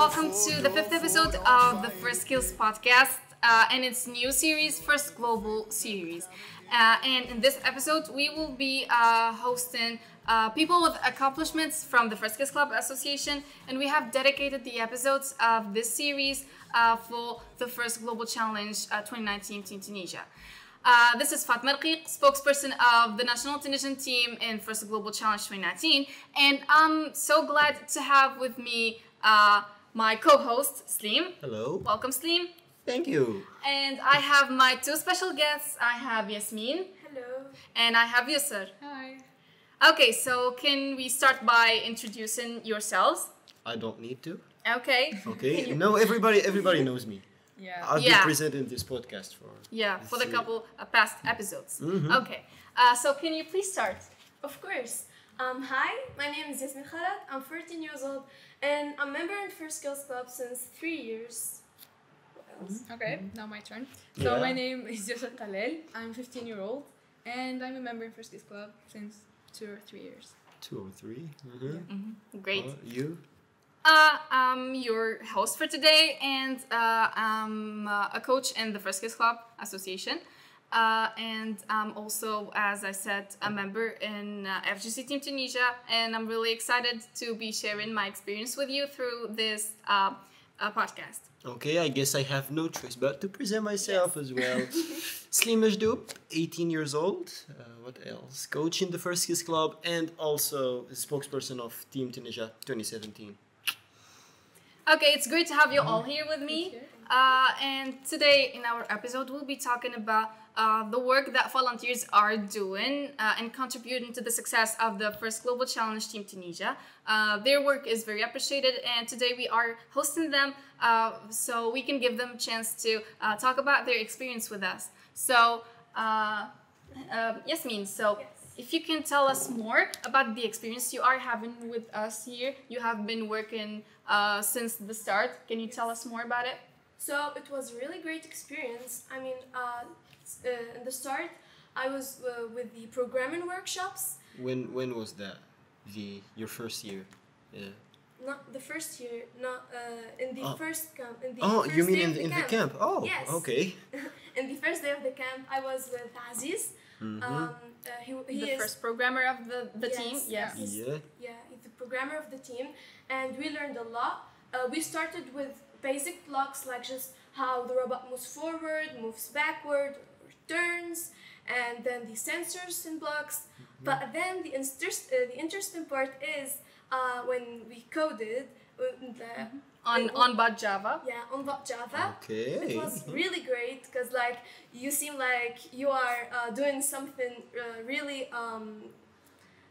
welcome to the fifth episode of the First Skills podcast and its new series, First Global Series. And in this episode, we will be hosting people with accomplishments from the First Skills Club Association, and we have dedicated the episodes of this series for the First Global Challenge 2019 Team Tunisia. This is Fatma, Rekik, spokesperson of the National Tunisian Team in First Global Challenge 2019, and I'm so glad to have with me my co-host, Slim. Hello. Welcome, Slim. Thank you. And I have my two special guests. I have Yasmine. Hello. And I have Yosr. Hi. Okay, so can we start by introducing yourselves? I don't need to. Okay. Okay. No, everybody knows me. Yeah. I've been presenting this podcast for. For the couple past episodes. Mm-hmm. Okay. So can you please start? Of course. Hi, my name is Yasmine Kharrat. I'm 14 years old and I'm a member in First Skills Club since 3 years. What else? Okay, now my turn. So my name is Yosr Kallel. I'm 15-year-old and I'm a member in First Skills Club since 2 or 3 years. 2 or 3. Mm-hmm. Mm-hmm. Great. You? I'm your host for today, and I'm a coach in the First Skills Club Association. And I'm also, as I said, a member in FGC Team Tunisia, and I'm really excited to be sharing my experience with you through this podcast. Okay, I guess I have no choice but to present myself as well. Slim Mejdoub, 18 years old. What else? Coach in the First Skills Club and also a spokesperson of Team Tunisia 2017. Okay, it's great to have you all here with me. And today in our episode, we'll be talking about the work that volunteers are doing and contributing to the success of the First Global Challenge Team Tunisia. Their work is very appreciated, and today we are hosting them so we can give them a chance to talk about their experience with us. So, Yasmine, if you can tell us more about the experience you are having with us here. You have been working since the start. Can you tell us more about it? So it was a really great experience. I mean, in the start, I was with the programming workshops. When was that? Your first year? Yeah. Not the first year, not in the first camp. You mean in the camp? Oh, yes. Okay. In the first day of the camp, I was with Aziz. Mm-hmm. He the is first programmer of the team. Yes. Yeah. He's the programmer of the team, and we learned a lot. We started with basic blocks like just how the robot moves forward, moves backward, or turns, and then the sensors in blocks. Mm-hmm. But then the interesting part is when we coded on bot Java. Yeah, on bot Java. Okay. It was really great because like you seem like you are doing something really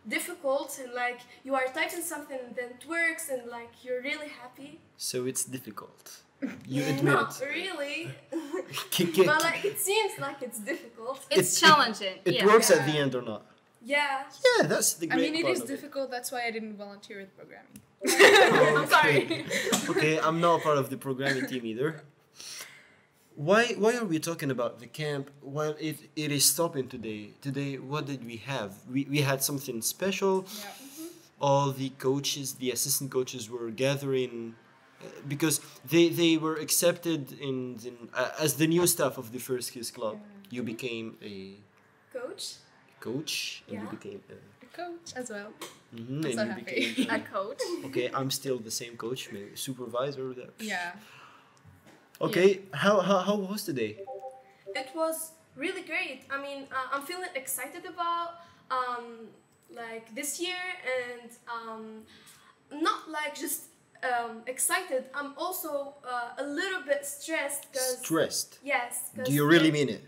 difficult, and like you are typing something and then it works and like you're really happy. So it's difficult. You admit Not it. really. But But like it seems like it's difficult. It's challenging. It works at the end or not? Yeah. Yeah, that's the great I mean, it part is of difficult. That's why I didn't volunteer with programming. Oh, I'm sorry. Okay, I'm not part of the programming team either. Why are we talking about the camp while it is stopping today? Today, what did we have? We had something special. Yeah. All the coaches, the assistant coaches were gathering because they were accepted as the new staff of the First Skills Club. You became a coach and you became A coach as well. and so you happy. became A coach. okay. I'm still the same coach, maybe supervisor. Yeah. Okay, how was today? It was really great. I mean, I'm feeling excited about like this year, and not like just excited. I'm also a little bit stressed. Stressed? Yes. Do you really mean it?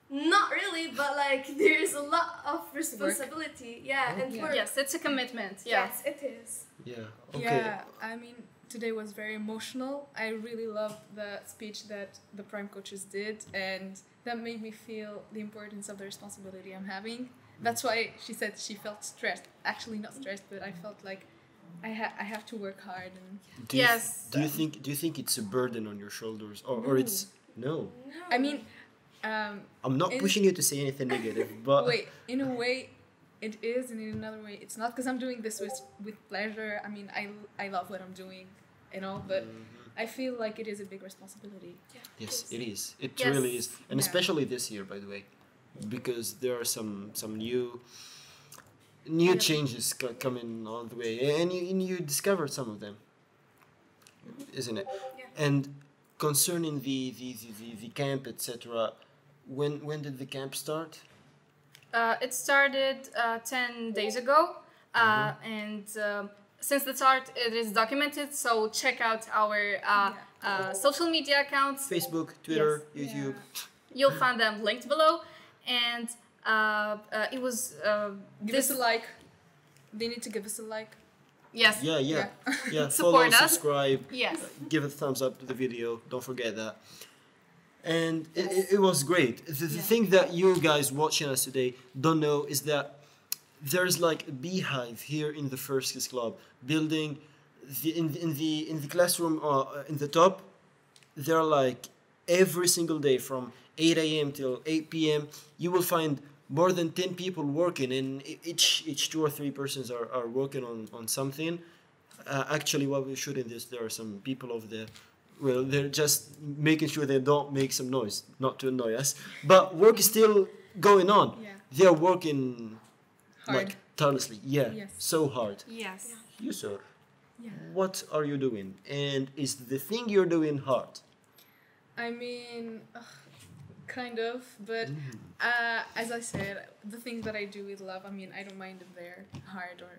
Not really, but like there's a lot of responsibility. Yeah, and work. Yes, it's a commitment. Yeah. Yes, it is. Yeah. Okay. Yeah, I mean, today was very emotional. I really loved the speech that the prime coaches did, and that made me feel the importance of the responsibility I'm having. That's why she said she felt stressed. Actually, not stressed, but I felt like I have to work hard. And Do you think it's a burden on your shoulders, or it's no? I mean, I'm not pushing you to say anything negative, but wait, in a way, it is, and in another way, it's not, because I'm doing this with pleasure. I mean, I love what I'm doing, and all, but I feel like it is a big responsibility. Yeah, Yes, it is. It Yes. really is, and Yeah. especially this year, by the way, because there are some new Yeah. changes coming on the way, and you discovered some of them, isn't it? Yeah. And concerning the camp, etc., when did the camp start? It started 10 days ago, and since the start, it is documented. So check out our social media accounts. Facebook, Twitter, YouTube. You'll find them linked below, and it was Give us a like. They need to give us a like. yes, Yeah. Follow, Support us. subscribe. yes, Give a thumbs up to the video. Don't forget that. And it was great. The thing that you guys watching us today don't know is that there's like a beehive here in the First Skills Club building. In the classroom in the top, there are like every single day from 8 a.m. till 8 p.m. you will find more than 10 people working, and each 2 or 3 persons are working on something. Actually, while we're shooting this, there are some people over there. Well, they're just making sure they don't make some noise, not to annoy us. But work is still going on. Yeah. They're working Hard. like tirelessly. Yeah, Yes. so hard. yes. Yosr, Yeah. what are you doing? And is the thing you're doing hard? I mean, kind of, but as I said, the things that I do with love, I mean, I don't mind if they're hard or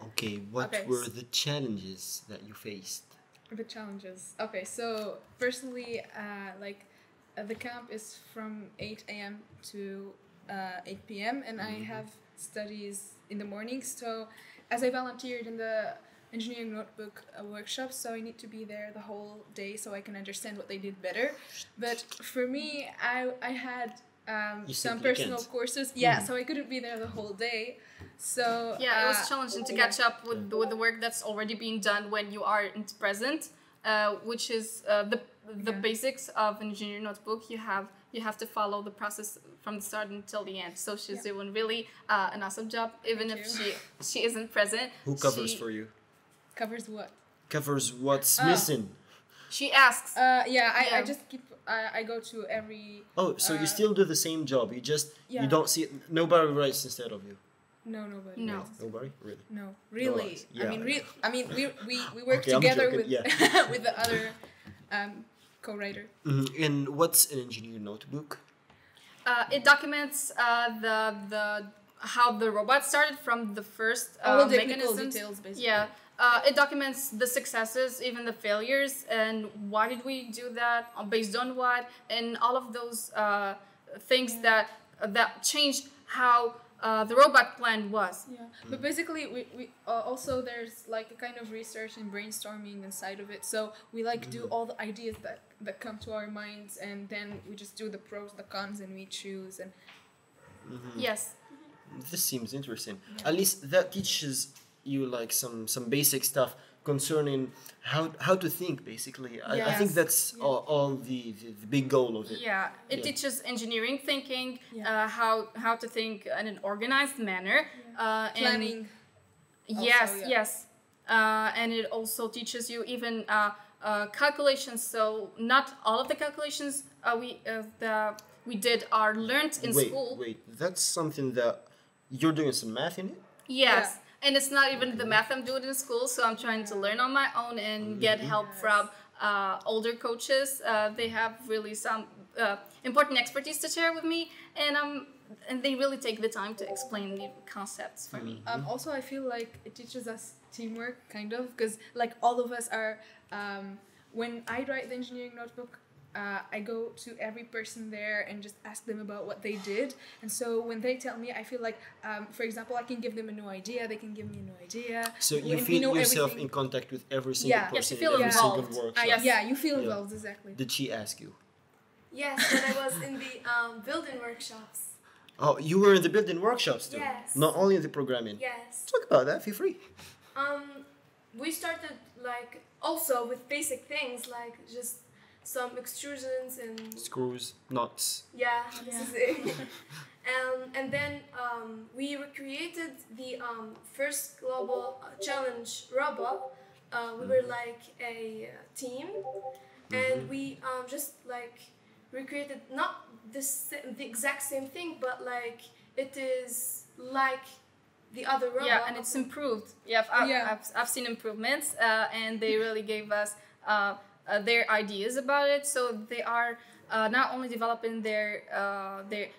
Okay, what Okay, were the challenges that you faced? the challenges. Okay, so personally, the camp is from 8 a.m. to 8 p.m. and I have studies in the morning. So as I volunteered in the engineering notebook workshop, so I need to be there the whole day so I can understand what they did better. But for me, I had You some simply personal can't. courses, so I couldn't be there the whole day. So Yeah, it was challenging to catch up with the work that's already being done when you aren't present, which is the basics of an engineering notebook. You have to follow the process from the start until the end. So she's doing really an awesome job, even Thank if she isn't present. Who covers for you? covers what? Covers what's missing. She asks. I Yeah. just keep I go to every Oh, so you still do the same job. You just you don't see it. Nobody writes instead of you. nobody. No. Nobody, really. No, really. Yeah, I mean, we work Okay, I'm together joking, with yeah. with the other co-writer. And what's an engineer notebook? It documents the how the robot started from the first All the technical mechanisms. details, basically. Yeah. It documents the successes, even the failures, and why did we do that, based on what, and all of those things that changed how the robot plan was. Yeah, but basically we also there's like a kind of research and brainstorming inside of it. So we do all the ideas that come to our minds, and then we just do the pros, the cons, and we choose. And Yes. This seems interesting. At least that teaches you like some basic stuff concerning how to think. Basically, I think Yes. that's all the big goal of it. Yeah, it Yeah. teaches engineering thinking, Yeah. how to think in an organized manner. planning. Yes, Also, yeah. yes. And it also teaches you even calculations. So not all of the calculations we did are learned in school. Wait, that's something that you're doing some math in it? Yes. And it's not even the math I'm doing in school, so I'm trying to learn on my own and get help from older coaches. They have really some important expertise to share with me, and they really take the time to explain the concepts for me. Also, I feel like it teaches us teamwork, kind of, because like all of us are. When I write the engineering notebook, I go to every person there and just ask them about what they did. And so when they tell me, I feel like, for example, I can give them a new idea. They can give me a new idea. So you And we feel know yourself everything. in contact with every single Yeah. person Yes, you feel in every single involved. workshop. Yes. Yeah, you feel Yeah. involved, exactly. Did she ask you? Yes, when I was in the building workshops. Oh, you were in the building workshops too? Yes. Not only in the programming? Yes. Talk about that, feel free. We started like also with basic things like just some extrusions and Screws, nuts. this is it. And then we recreated the first global challenge robot we were like a team, and we just like recreated not the exact same thing, but like it is like the other robot. Yeah, and it's improved. Yeah, I've seen improvements, and they really gave us their ideas about it. So they are not only developing their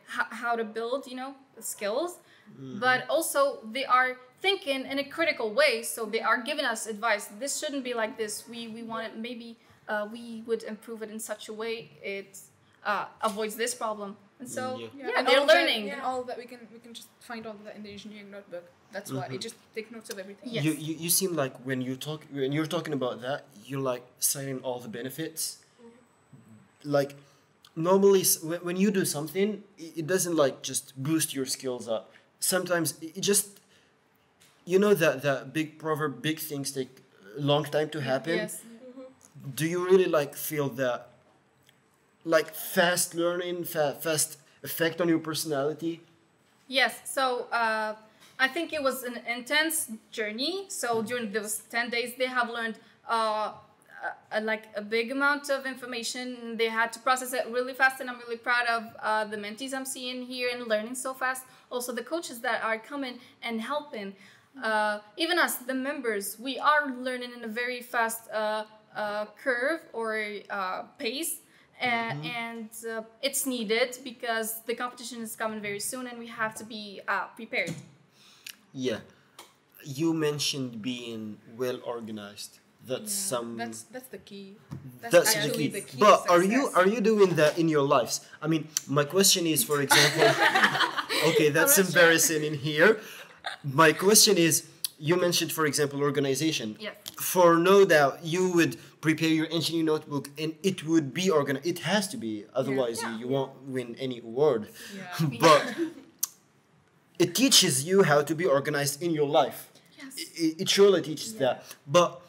how to build, skills, but also they are thinking in a critical way. So they are giving us advice. This shouldn't be like this. We want it. Maybe we would improve it in such a way it avoids this problem. And so and they're all learning. And all of that we can just find all of that in the engineering notebook. That's why I just take notes of everything. Yes. You seem like when you're talking about that, you're like citing all the benefits. Like normally when you do something, it doesn't like just boost your skills up. Sometimes it just that big proverb, big things take a long time to happen. Yes. Do you really like feel that like fast learning, fast effect on your personality? Yes, so I think it was an intense journey. So during those 10 days, they have learned like a big amount of information. They had to process it really fast, and I'm really proud of the mentees I'm seeing here and learning so fast. Also, the coaches that are coming and helping. Even us, the members, we are learning in a very fast curve or pace. And it's needed because the competition is coming very soon and we have to be prepared. Yeah, you mentioned being well organized. That's that's the key. That's actually the key. But are you doing that in your lives? I mean, my question is, for example, okay, that's embarrassing in here. My question is, you mentioned, for example, organization. Yeah. For no doubt, you would prepare your engineering notebook and it would be organized. It has to be, otherwise you won't win any award. Yeah. But it teaches you how to be organized in your life. Yes. It surely teaches that. But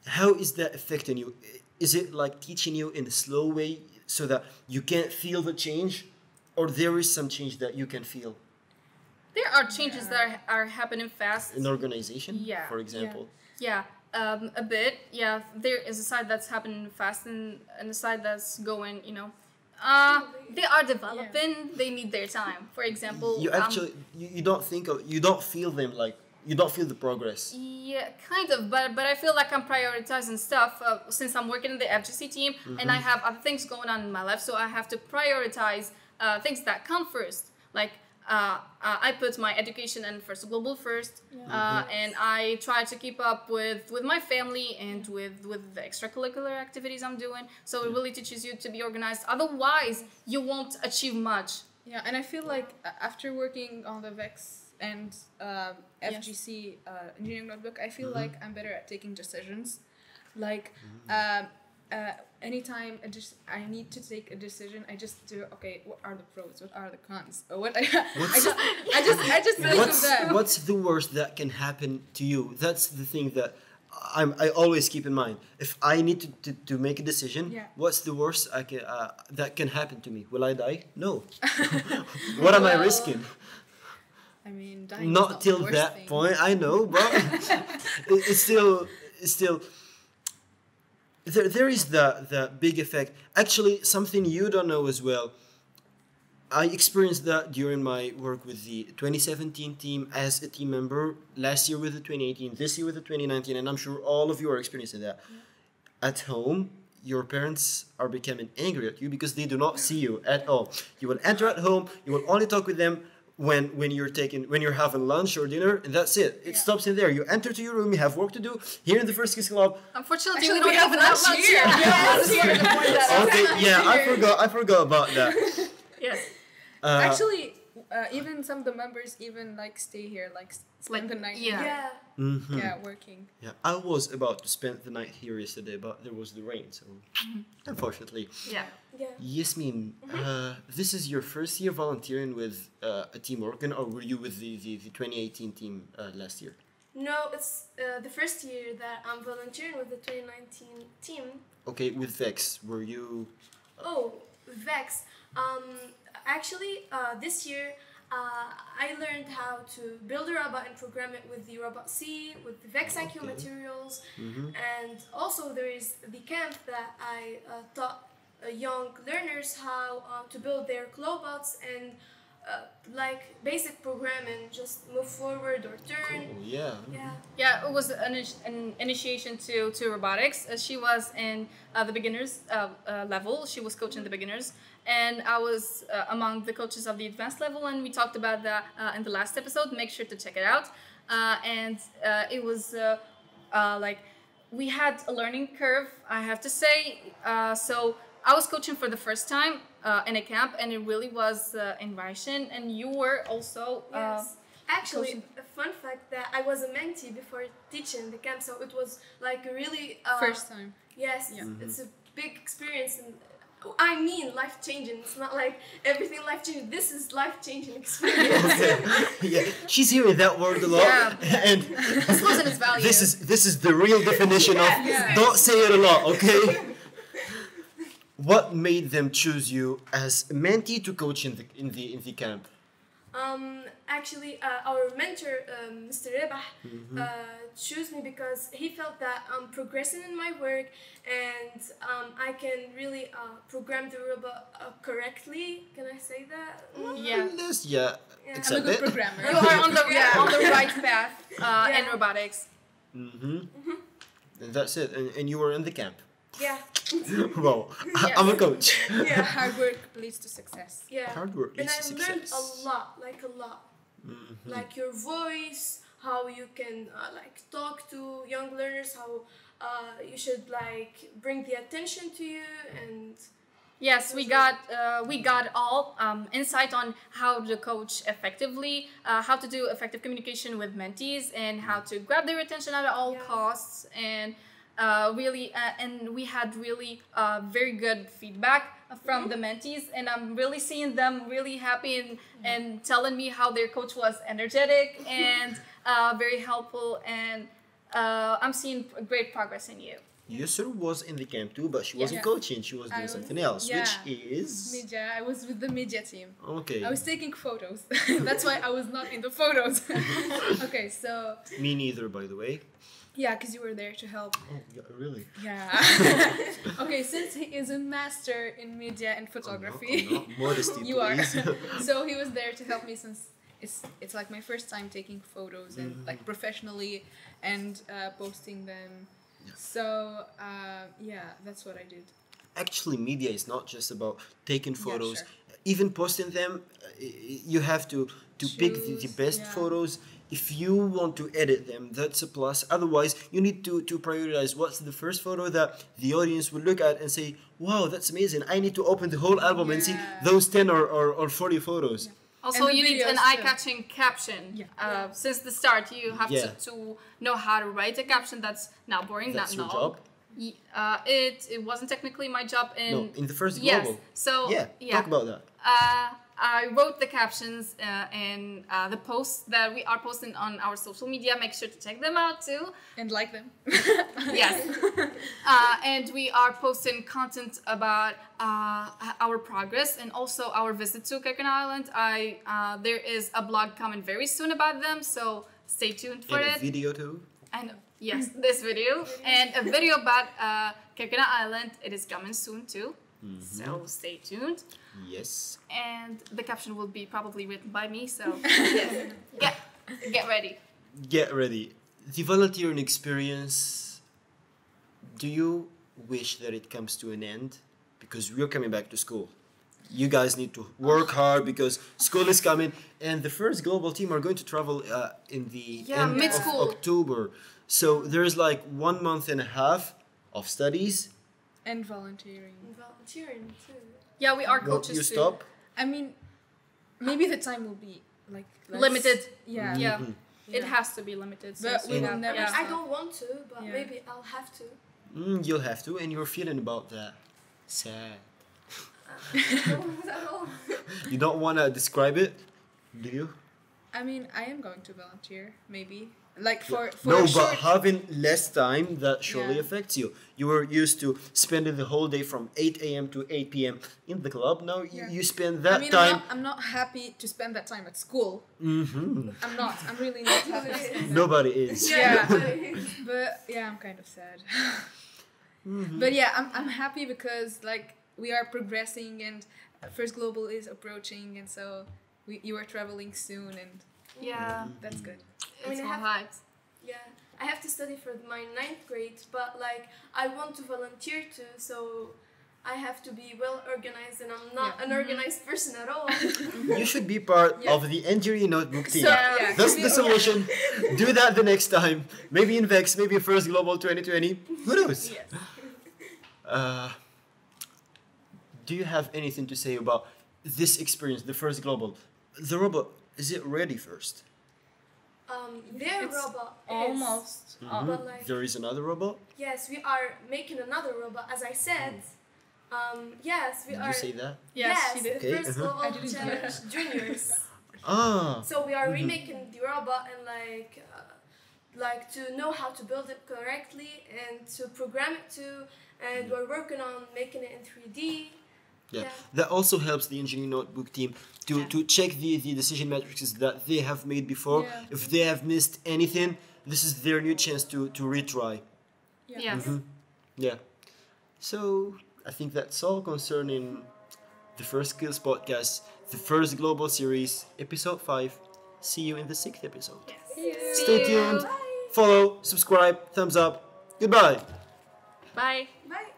how is that affecting you? Is it like teaching you in a slow way so that you can't feel the change? Or there is some change that you can feel? There are changes that are happening fast. In organization, Yeah. for example? Yeah, a bit. Yeah, there is a side that's happening fast and a side that's going, they are developing. They need their time. For example, You actually, you don't you don't feel them like, you don't feel the progress. yeah, kind of, but I feel like I'm prioritizing stuff since I'm working in the FGC team and I have other things going on in my life, so I have to prioritize things that come first. Like I put my education and FIRST Global first, and I try to keep up with my family and with the extracurricular activities I'm doing. So it really teaches you to be organized. Otherwise, you won't achieve much. Yeah, and I feel like after working on the VEX and FGC engineering notebook, I feel like I'm better at taking decisions. Like anytime I need to take a decision, I just do, okay, what are the pros, what are the cons, or what I just think of that. What's the worst that can happen to you? That's the thing that I always keep in mind. If I need to make a decision, what's the worst that can happen to me? Will I die? No. What am I risking? I mean, dying not till that thing. point, I know, but it's still there is the big effect. Actually, something you don't know as well. I experienced that during my work with the 2017 team as a team member, last year with the 2018, this year with the 2019, and I'm sure all of you are experiencing that. At home, your parents are becoming angry at you because they do not see you at all. You will enter at home, you will only talk with them when you're having lunch or dinner, and that's it. It stops in there. You enter to your room, you have work to do here in the FIRST Club. Unfortunately, we don't even have lunch here. Okay, I forgot about that. Yes. Actually, even some of the members even like stay here, like spend the night here. Working. Yeah, I was about to spend the night here yesterday, but there was the rain, so unfortunately. Yeah. Yasmine, this is your first year volunteering with a team organ, or were you with the 2018 team last year? No, it's the first year that I'm volunteering with the 2019 team. Okay, with VEX, were you... Oh, VEX. Actually, this year I learned how to build a robot and program it with the Robot C, with the VexIQ materials, and also there is the camp that I taught young learners how to build their Clobots and like basic programming, just move forward or turn. Cool, yeah. Yeah, it was an initiation to robotics. She was in the beginners level. She was coaching the beginners, and I was among the coaches of the advanced level. And we talked about that in the last episode. Make sure to check it out. And it was like we had a learning curve, I have to say. So I was coaching for the first time in a camp, and it really was in Russian. And you were also. Yes. Actually, a fun fact that I was a mentee before teaching the camp, so it was like a really First time. Yes, it's a big experience, and I mean life-changing. It's not like everything life-changing. This is life-changing experience. Yeah, she's hearing that word a lot, and This wasn't its value. this is the real definition of don't say it a lot, okay? What made them choose you as a mentee to coach in the camp? Actually, our mentor, Mr. Rebah, chose me because he felt that I'm progressing in my work and I can really program the robot correctly. Can I say that? Yeah. Yeah. Accept I'm a good it. programmer. You are on the right path in robotics. And that's it. And you were in the camp. Yeah. Wow, I'm a coach. Yeah. Hard work leads to success. Yeah. Hard work And leads I to learned success. a lot, like your voice, how you can like talk to young learners, how you should like bring the attention to you, and Yes, we got all insight on how to coach effectively, how to do effective communication with mentees, and how to grab their attention at all costs, and really, and we had really very good feedback from the mentees, and I'm really seeing them really happy and telling me how their coach was energetic and very helpful, and I'm seeing great progress in you. Yosr was in the camp too, but she wasn't coaching. She was doing something else, which is Media. I was with the media team. okay. I was taking photos. That's why I was not in the photos. Okay, so Me neither, by the way. yeah, because you were there to help. Oh, yeah, really? Yeah. Okay, since he is a master in media and photography, I'm not. Modesty, you are. please. So he was there to help me since it's like my first time taking photos and like professionally and posting them. So yeah, that's what I did. Actually, media is not just about taking photos. sure. Even posting them, you have to pick the Choose, best yeah. photos. If you want to edit them, that's a plus. Otherwise, you need to prioritize what's the first photo that the audience will look at and say, wow, that's amazing. I need to open the whole album and see Yeah. those 10 or 40 photos. Also, And the you need an videos too. eye-catching caption. Yeah. Since the start, you have Yeah. to know how to write a caption that's not boring, That's not your null. job? It wasn't technically my job in No, in the first yes. global. So Yeah, talk about that. I wrote the captions and the posts that we are posting on our social media. Make sure to check them out too. And like them. Yes. And we are posting content about our progress and also our visit to Kharrat Island. There is a blog coming very soon about them, so stay tuned for And it. a video too. And yes, this video and a video about Kharrat Island. It is coming soon too. So stay tuned. Yes. And the caption will be probably written by me. So yes, get ready. Get ready. The volunteering experience, do you wish that it comes to an end? Because we're coming back to school. You guys need to work hard because school is coming, and the first global team are going to travel in the end mid-school. of October. So there's like 1 month and a half of studies. And volunteering. volunteering too. Yeah, we are Will coaches you too. stop? I mean, maybe the time will be like less. Limited. Yeah. Yeah. It has to be limited. But since we will have- never I stop. don't want to, but Yeah. maybe I'll have to. You'll have to, and you're feeling about that. Sad. Not at all. You don't want to describe it, do you? I mean, I am going to volunteer, maybe. Like for No, a but short, having less time, that surely Yeah. affects you. You were used to spending the whole day from 8 a.m. to 8 p.m. in the club. Now Yeah. you spend that I mean, time. I'm not happy to spend that time at school. Mm-hmm. I'm not. I'm really not happy to spend that. Nobody is. Yeah. nobody- But yeah, I'm kind of sad. Mhm. But yeah, I'm happy because like we are progressing and First Global is approaching, and so you are traveling soon, and Yeah. that's good. I mean, It's I more have- hyped. Yeah, I have to study for my 9th grade, but like I want to volunteer too, so I have to be well organized, and I'm not Yeah. an organized person at all. You should be part Yeah. of the injury notebook team. So Yeah. yeah, That's can the we- solution. Do that the next time. Maybe in Vex, maybe First Global 2020. Who knows? Yes. Do you have anything to say about this experience, the First Global? The robot, is it ready first? Their It's robot Almost. Mhm. but like- There is another robot? Yes, we are making another robot, as I said. Yes, we Did are. you say that? Yes, she did. the Okay, First uh-huh. Global I didn't hear Challenge Juniors. Ah. So we are remaking the robot and like to know how to build it correctly and to program it too. And we're working on making it in 3D. Yeah. Yeah. That also helps the engineering notebook team to check the decision matrices that they have made before. Yeah. If they have missed anything, this is their new chance to retry. Yeah. Yes. Mhm. Yeah. So I think that's all concerning the First Skills podcast, the First Global series, episode 5. See you in the 6th episode. Stay tuned. Follow, subscribe, thumbs up. Goodbye. Bye. Bye.